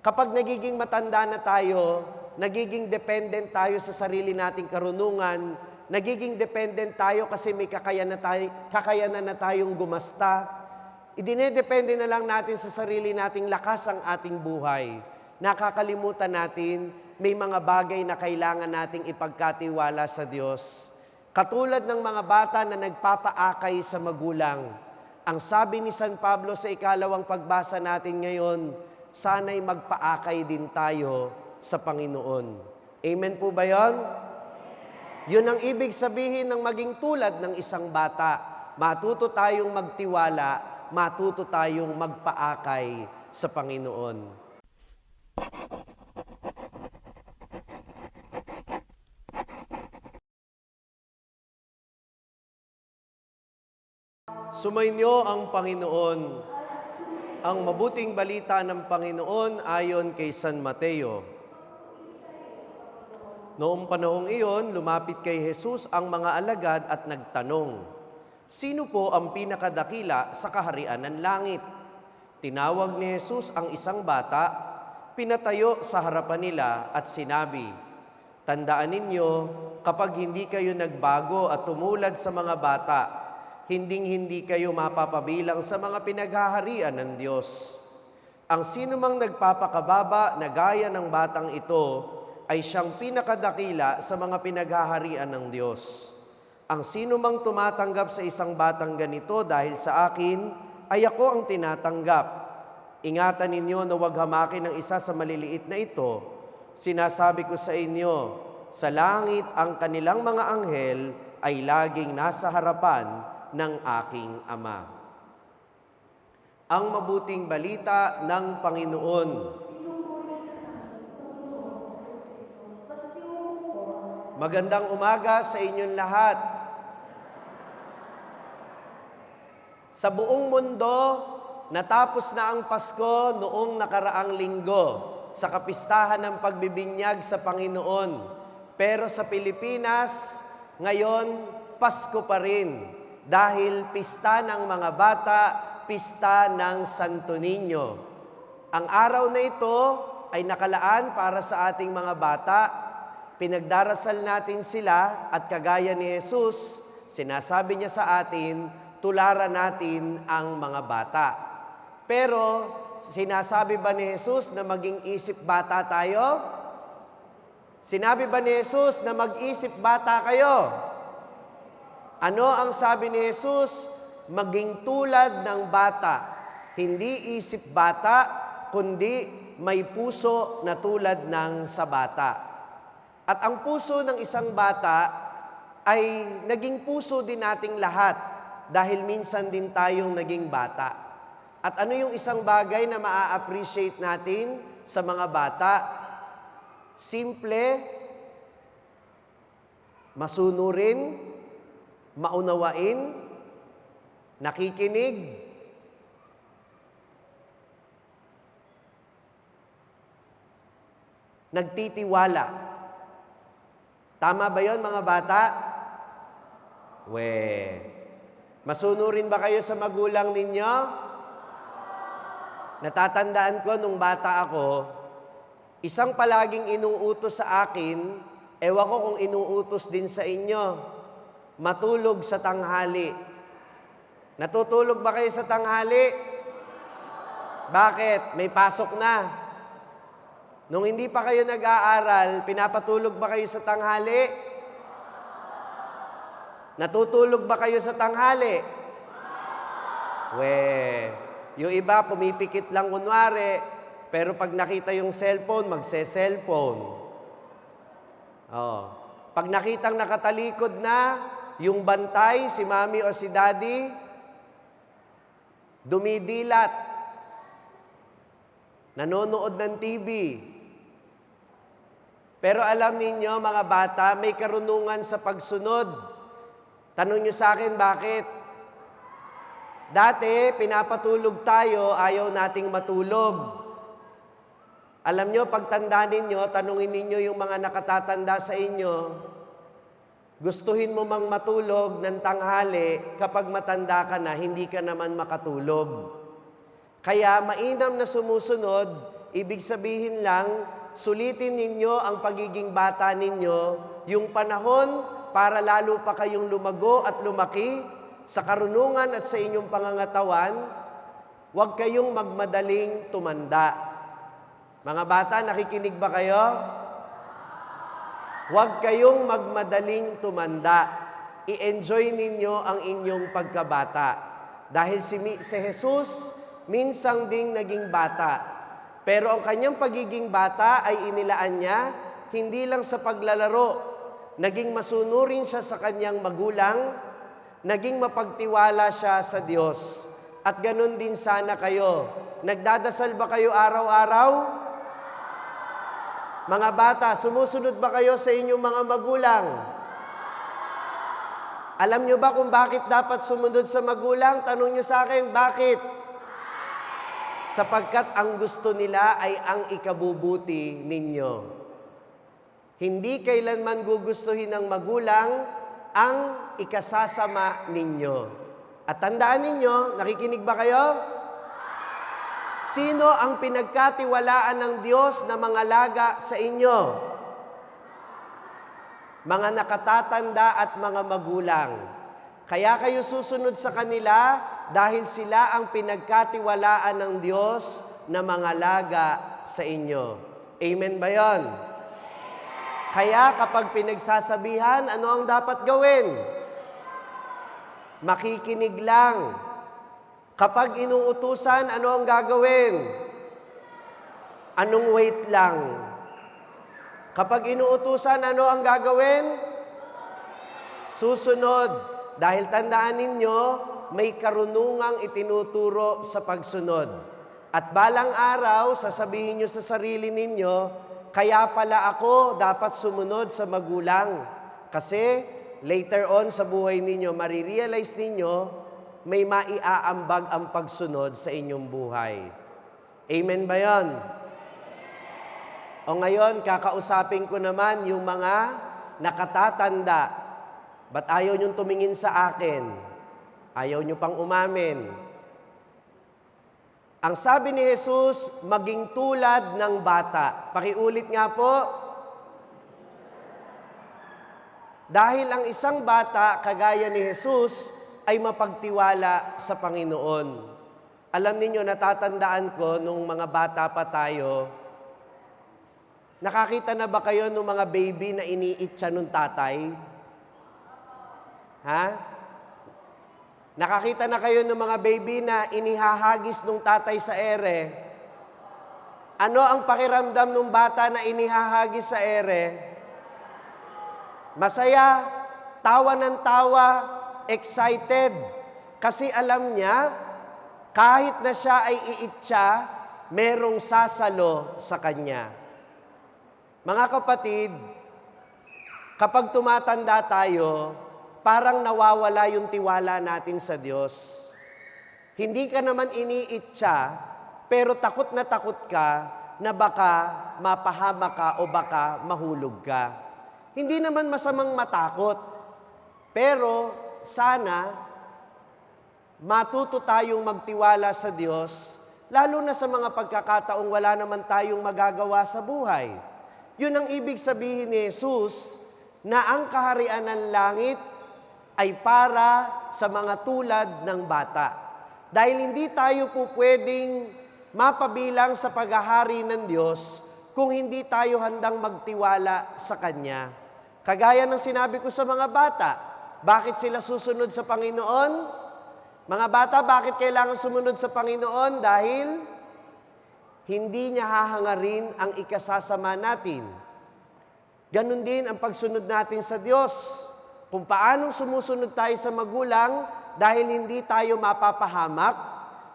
Kapag nagiging matanda na tayo, nagiging dependent tayo sa sarili nating karunungan, nagiging dependent tayo kasi may kakayanan na tayong gumasta, idinedepende na lang natin sa sarili nating lakas ang ating buhay. Nakakalimutan natin, may mga bagay na kailangan nating ipagkatiwala sa Diyos. Katulad ng mga bata na nagpapaakay sa magulang. Ang sabi ni San Pablo sa ikalawang pagbasa natin ngayon, sana'y magpaakay din tayo sa Panginoon. Amen po ba yun? Yun ang ibig sabihin ng maging tulad ng isang bata. Matuto tayong magtiwala, matuto tayong magpaakay sa Panginoon. Sumainyo ang Panginoon. Ang mabuting balita ng Panginoon ayon kay San Mateo. Noong panahong iyon, lumapit kay Jesus ang mga alagad at nagtanong, "Sino po ang pinakadakila sa kaharian ng langit?" Tinawag ni Jesus ang isang bata, pinatayo sa harapan nila at sinabi, "Tandaan ninyo, kapag hindi kayo nagbago at tumulad sa mga bata, hinding-hindi kayo mapapabilang sa mga pinaghaharian ng Diyos. Ang sinumang nagpapakababa na gaya ng batang ito ay siyang pinakadakila sa mga pinaghaharian ng Diyos. Ang sinumang tumatanggap sa isang batang ganito dahil sa akin, ay ako ang tinatanggap. Ingatan ninyo na huwag hamakin ng isa sa maliliit na ito. Sinasabi ko sa inyo, sa langit ang kanilang mga anghel ay laging nasa harapan ng aking Ama." Ang mabuting balita ng Panginoon. Magandang umaga sa inyong lahat. Sa buong mundo, natapos na ang Pasko noong nakaraang linggo sa kapistahan ng pagbibinyag sa Panginoon. Pero sa Pilipinas, ngayon, Pasko pa rin. Dahil pista ng mga bata, pista ng Santo Niño. Ang araw na ito ay nakalaan para sa ating mga bata. Pinagdarasal natin sila at kagaya ni Jesus, sinasabi niya sa atin, tularan natin ang mga bata. Pero sinasabi ba ni Jesus na maging isip bata tayo? Sinabi ba ni Jesus na mag-isip bata kayo? Ano ang sabi ni Jesus? Maging tulad ng bata. Hindi isip bata, kundi may puso na tulad ng sa bata. At ang puso ng isang bata ay naging puso din nating lahat dahil minsan din tayong naging bata. At ano yung isang bagay na maa-appreciate natin sa mga bata? Simple, masunurin, maunawain, nakikinig, nagtitiwala. Tama ba yon mga bata? Masunurin ba kayo sa magulang ninyo? Natatandaan ko nung bata ako, isang palaging inuutos sa akin, ewan ko kung inuutos din sa inyo, matulog sa tanghali. Natutulog ba kayo sa tanghali? Bakit? May pasok na. Nung hindi pa kayo nag-aaral, pinapatulog ba kayo sa tanghali? Natutulog ba kayo sa tanghali? Yung iba pumipikit lang kunwari, pero pag nakita yung cellphone, magse-cellphone. Pag nakitang nakatalikod na, yung bantay, si mami o si daddy, dumidilat, nanonood ng TV. Pero alam ninyo, mga bata, may karunungan sa pagsunod. Tanong nyo sa akin, bakit? Dati, pinapatulog tayo, ayaw nating matulog. Alam nyo, pagtanda ninyo, tanungin ninyo yung mga nakatatanda sa inyo, gustuhin mo mang matulog ng tanghali, kapag matanda ka na, hindi ka naman makatulog. Kaya mainam na sumusunod ibig sabihin lang, sulitin ninyo ang pagiging bata ninyo, yung panahon para lalo pa kayong lumago at lumaki sa karunungan at sa inyong pangangatawan, huwag kayong magmadaling tumanda. Mga bata, nakikinig ba kayo? Huwag kayong magmadaling tumanda. I-enjoy ninyo ang inyong pagkabata. Dahil si Jesus, minsang ding naging bata. Pero ang kanyang pagiging bata ay inilaan niya, hindi lang sa paglalaro. Naging masunurin siya sa kanyang magulang, naging mapagtiwala siya sa Diyos. At ganun din sana kayo. Nagdadasal ba kayo araw-araw? Mga bata, sumusunod ba kayo sa inyong mga magulang? Alam nyo ba kung bakit dapat sumunod sa magulang? Tanong nyo sa akin, bakit? Sapagkat ang gusto nila ay ang ikabubuti ninyo. Hindi kailanman gugustuhin ng magulang ang ikasasama ninyo. At tandaan ninyo, nakikinig ba kayo? Sino ang pinagkatiwalaan ng Diyos na mangalaga sa inyo? Mga nakatatanda at mga magulang. Kaya kayo susunod sa kanila dahil sila ang pinagkatiwalaan ng Diyos na mangalaga sa inyo. Amen ba yon? Kaya kapag pinagsasabihan, ano ang dapat gawin? Makikinig lang. Kapag inuutusan, ano ang gagawin? Anong wait lang? Kapag inuutusan, ano ang gagawin? Susunod. Dahil tandaan ninyo, may karunungang itinuturo sa pagsunod. At balang araw, sasabihin nyo sa sarili ninyo, kaya pala ako dapat sumunod sa magulang. Kasi later on sa buhay ninyo, marirealize ninyo, may maiaambag ang pagsunod sa inyong buhay. Amen ba yon? O ngayon, kakausapin ko naman yung mga nakatatanda. Ba't ayaw niyong tumingin sa akin? Ayaw niyo pang umamin. Ang sabi ni Jesus, maging tulad ng bata. Pakiulit nga po. Dahil ang isang bata, kagaya ni Jesus, ay mapagtiwala sa Panginoon. Alam niyo, natatandaan ko nung mga bata pa tayo, nakakita na ba kayo ng mga baby na iniitsa ng tatay? Ha? Nakakita na kayo ng mga baby na inihahagis ng tatay sa ere? Ano ang pakiramdam ng bata na inihahagis sa ere? Masaya, tawa ng tawa, excited. Kasi alam niya, kahit na siya ay iitsa, merong sasalo sa kanya. Mga kapatid, kapag tumatanda tayo, parang nawawala yung tiwala natin sa Diyos. Hindi ka naman iniitsa, pero takot ka na baka mapahama ka o baka mahulog ka. Hindi naman masamang matakot, pero sana matuto tayong magtiwala sa Diyos, lalo na sa mga pagkakataong wala naman tayong magagawa sa buhay. Yun ang ibig sabihin ni Jesus na ang kaharian ng langit ay para sa mga tulad ng bata. Dahil hindi tayo po pwedeng mapabilang sa paghahari ng Diyos kung hindi tayo handang magtiwala sa Kanya. Kagaya ng sinabi ko sa mga bata, bakit sila susunod sa Panginoon? Mga bata, bakit kailangan sumunod sa Panginoon? Dahil hindi niya hahangarin ang ikasasama natin. Ganon din ang pagsunod natin sa Diyos. Kung paanong sumusunod tayo sa magulang dahil hindi tayo mapapahamak,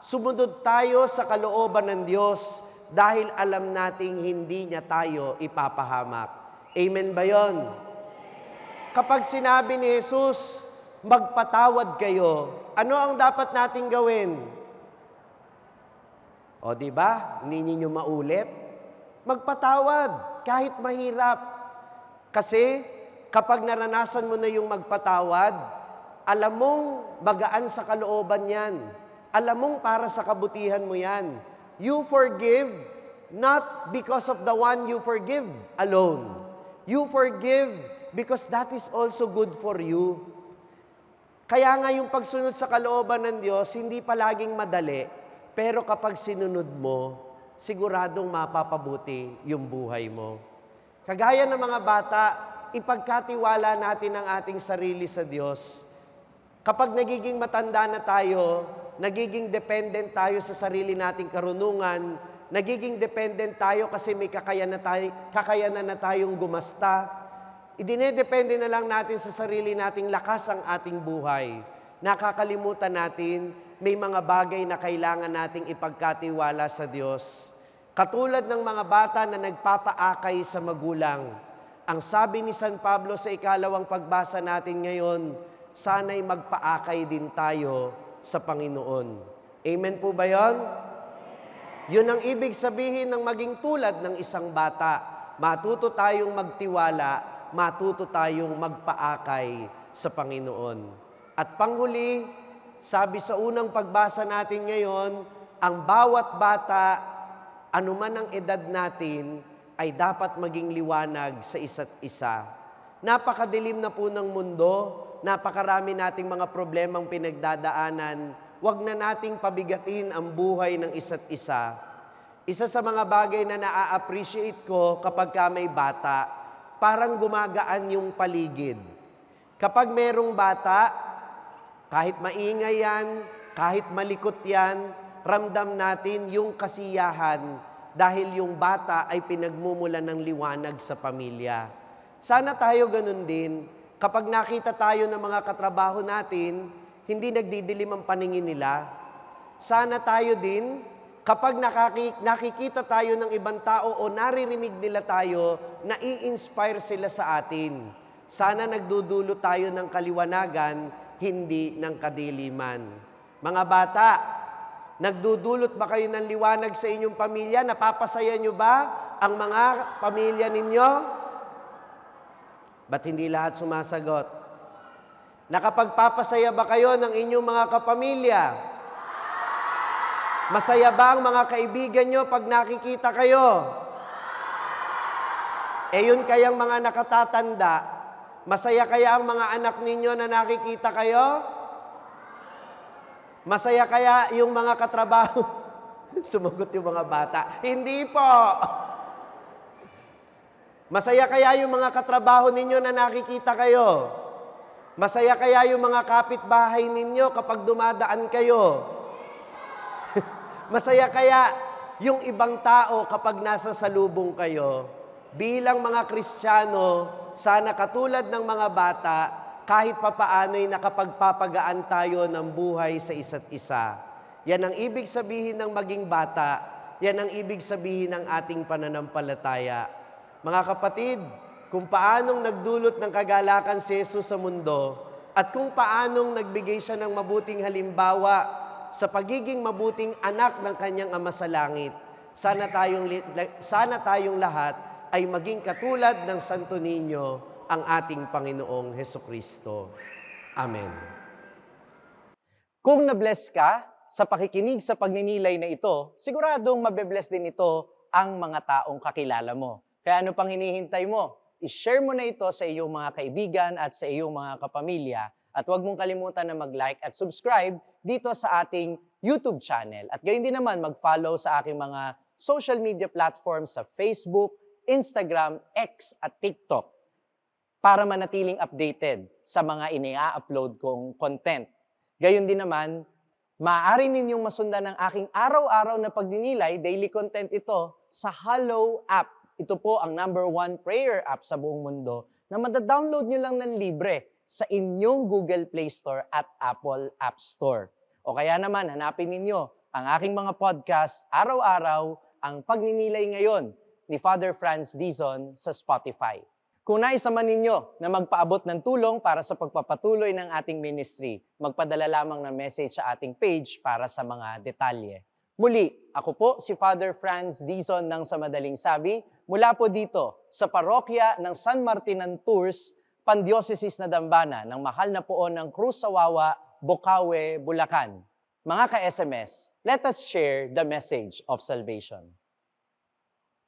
sumunod tayo sa kalooban ng Diyos dahil alam nating hindi niya tayo ipapahamak. Amen ba yon? Kapag sinabi ni Jesus, magpatawad kayo, ano ang dapat nating gawin? O di ba? Hindi ninyo maulit. Magpatawad kahit mahirap. Kasi kapag naranasan mo na yung magpatawad, alam mong magaan sa kalooban yan. Alam mong para sa kabutihan mo yan. You forgive not because of the one you forgive alone. You forgive because that is also good for you. Kaya nga yung pagsunod sa kalooban ng Diyos, hindi palaging madali, pero kapag sinunod mo, siguradong mapapabuti yung buhay mo. Kagaya ng mga bata, ipagkatiwala natin ang ating sarili sa Diyos. Kapag nagiging matanda na tayo, nagiging dependent tayo sa sarili nating karunungan, nagiging dependent tayo kasi may kakayanan na tayong gumasta, idinedepende na lang natin sa sarili nating lakas ang ating buhay. Nakakalimutan natin, may mga bagay na kailangan nating ipagkatiwala sa Diyos. Katulad ng mga bata na nagpapaakay sa magulang. Ang sabi ni San Pablo sa ikalawang pagbasa natin ngayon, sana'y magpaakay din tayo sa Panginoon. Amen po ba yun? Yun ang ibig sabihin ng maging tulad ng isang bata. Matuto tayong magtiwala, matuto tayong magpaakay sa Panginoon. At panghuli, sabi sa unang pagbasa natin ngayon, ang bawat bata, anuman ang edad natin, ay dapat maging liwanag sa isa't isa. Napakadilim na po ng mundo, napakarami nating mga problemang pinagdadaanan, wag na nating pabigatin ang buhay ng isa't isa. Isa sa mga bagay na naa-appreciate ko kapag may bata, parang gumagaan yung paligid. Kapag merong bata, kahit maingay yan, kahit malikot yan, ramdam natin yung kasiyahan dahil yung bata ay pinagmumulan ng liwanag sa pamilya. Sana tayo ganun din. Kapag nakita tayo ng mga katrabaho natin, hindi nagdidilim ang paningin nila. Sana tayo din, kapag nakikita tayo ng ibang tao o naririnig nila tayo, nai-inspire sila sa atin. Sana nagdudulot tayo ng kaliwanagan, hindi ng kadiliman. Mga bata, nagdudulot ba kayo ng liwanag sa inyong pamilya? Napapasaya nyo ba ang mga pamilya ninyo? Ba't hindi lahat sumasagot? Nakapagpapasaya ba kayo ng inyong mga kapamilya? Masaya ba ang mga kaibigan nyo pag nakikita kayo? Yun kayang mga nakatatanda, masaya kaya ang mga anak ninyo na nakikita kayo? Masaya kaya yung mga katrabaho? Sumagot yung mga bata. Hindi po. Masaya kaya yung mga katrabaho ninyo na nakikita kayo? Masaya kaya yung mga kapitbahay ninyo kapag dumadaan kayo? Masaya kaya yung ibang tao kapag nasa salubong kayo? Bilang mga Kristiyano, sana katulad ng mga bata, kahit papaano'y nakapagpapagaan tayo ng buhay sa isa't isa. Yan ang ibig sabihin ng maging bata, yan ang ibig sabihin ng ating pananampalataya. Mga kapatid, kung paanong nagdulot ng kagalakan si Jesus sa mundo at kung paanong nagbigay siya ng mabuting halimbawa sa pagiging mabuting anak ng kanyang Ama sa langit, sana tayong lahat ay maging katulad ng Santo Niño, ang ating Panginoong Hesukristo. Amen. Kung na-bless ka sa pakikinig sa pagninilay na ito, siguradong mabe-bless din ito ang mga taong kakilala mo. Kaya ano pang hinihintay mo? I-share mo na ito sa iyong mga kaibigan at sa iyong mga kapamilya. At huwag mong kalimutan na mag-like at subscribe dito sa ating YouTube channel. At gayon din naman mag-follow sa aking mga social media platforms sa Facebook, Instagram, X at TikTok para manatiling updated sa mga ini-upload kong content. Gayon din naman, maaari ninyong masundan ang aking araw-araw na pagninilay, daily content ito, sa Hallow app. Ito po ang #1 prayer app sa buong mundo na madadownload nyo lang ng libre sa inyong Google Play Store at Apple App Store. O kaya naman, hanapin ninyo ang aking mga podcast araw-araw, ang Pagninilay Ngayon ni Father Franz Dizon sa Spotify. Kung nais naman ninyo na magpaabot ng tulong para sa pagpapatuloy ng ating ministry, magpadala lamang ng message sa ating page para sa mga detalye. Muli, ako po si Father Franz Dizon ng Sa Madaling Sabi, mula po dito sa parokya ng San Martin ng Tours, Pandiocesis na Dambana ng Mahal na Poon ng Cruz Sawawa, Bocaue, Bulacan. Mga ka-SMS, let us share the message of salvation.